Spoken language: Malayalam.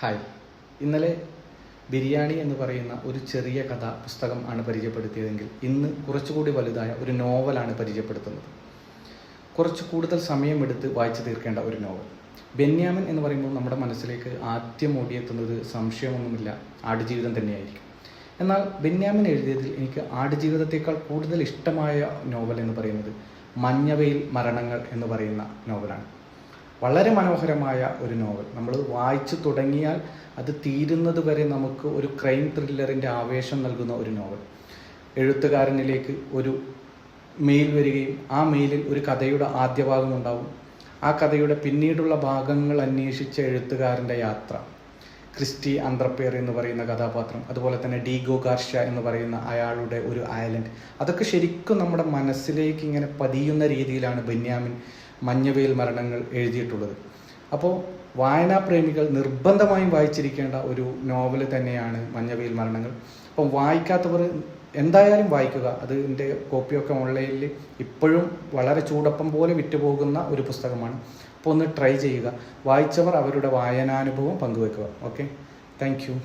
ഹായ്. ഇന്നലെ ബിരിയാണി എന്ന് പറയുന്ന ഒരു ചെറിയ കഥാ പുസ്തകം ആണ് പരിചയപ്പെടുത്തിയതെങ്കിൽ ഇന്ന് കുറച്ചുകൂടി വലുതായ ഒരു നോവലാണ് പരിചയപ്പെടുത്തുന്നത്. കുറച്ച് കൂടുതൽ സമയമെടുത്ത് വായിച്ചു തീർക്കേണ്ട ഒരു നോവൽ. ബെന്യാമിൻ എന്ന് പറയുമ്പോൾ നമ്മുടെ മനസ്സിലേക്ക് ആദ്യം ഓടിയെത്തുന്നത് സംശയമൊന്നുമില്ല ആടുജീവിതം തന്നെയായിരിക്കും. എന്നാൽ ബെന്യാമിൻ എഴുതിയതിൽ എനിക്ക് ആടുജീവിതത്തേക്കാൾ കൂടുതൽ ഇഷ്ടമായ നോവൽ എന്ന് പറയുന്നത് മഞ്ഞവെയിൽ മരണങ്ങൾ എന്ന് പറയുന്ന നോവലാണ്. വളരെ മനോഹരമായ ഒരു നോവൽ. നമ്മൾ വായിച്ചു തുടങ്ങിയാൽ അത് തീരുന്നത് വരെ നമുക്ക് ഒരു ക്രൈം ത്രില്ലറിൻ്റെ ആവേശം നൽകുന്ന ഒരു നോവൽ. എഴുത്തുകാരനിലേക്ക് ഒരു മെയിൽ വരികയും ആ മെയിലിൽ ഒരു കഥയുടെ ആദ്യ ഭാഗം ഉണ്ടാവും. ആ കഥയുടെ പിന്നീടുള്ള ഭാഗങ്ങൾ അന്വേഷിച്ച എഴുത്തുകാരൻ്റെ യാത്ര, ക്രിസ്റ്റി അന്ത്രപ്പേർ എന്ന് പറയുന്ന കഥാപാത്രം, അതുപോലെ തന്നെ ഡീഗോ ഗാർഷ്യ എന്ന് പറയുന്ന അയാളുടെ ഒരു ഐലൻഡ്, അതൊക്കെ ശരിക്കും നമ്മുടെ മനസ്സിലേക്ക് ഇങ്ങനെ പതിയുന്ന രീതിയിലാണ് ബെന്യാമിൻ മഞ്ഞവെയിൽ മരണങ്ങൾ എഴുതിയിട്ടുള്ളത്. അപ്പോൾ വായനാപ്രേമികൾ നിർബന്ധമായും വായിച്ചിരിക്കേണ്ട ഒരു നോവൽ തന്നെയാണ് മഞ്ഞവെയിൽ മരണങ്ങൾ. അപ്പം വായിക്കാത്തവർ എന്തായാലും വായിക്കുക. അതിൻ്റെ കോപ്പിയൊക്കെ ഓൺലൈനിൽ ഇപ്പോഴും വളരെ ചൂടപ്പം പോലെ വിറ്റുപോകുന്ന ഒരു പുസ്തകമാണ്. അപ്പോൾ ഒന്ന് ട്രൈ ചെയ്യുക. വായിച്ചവർ അവരുടെ വായനാനുഭവം പങ്കുവെക്കുക. Okay, thank U.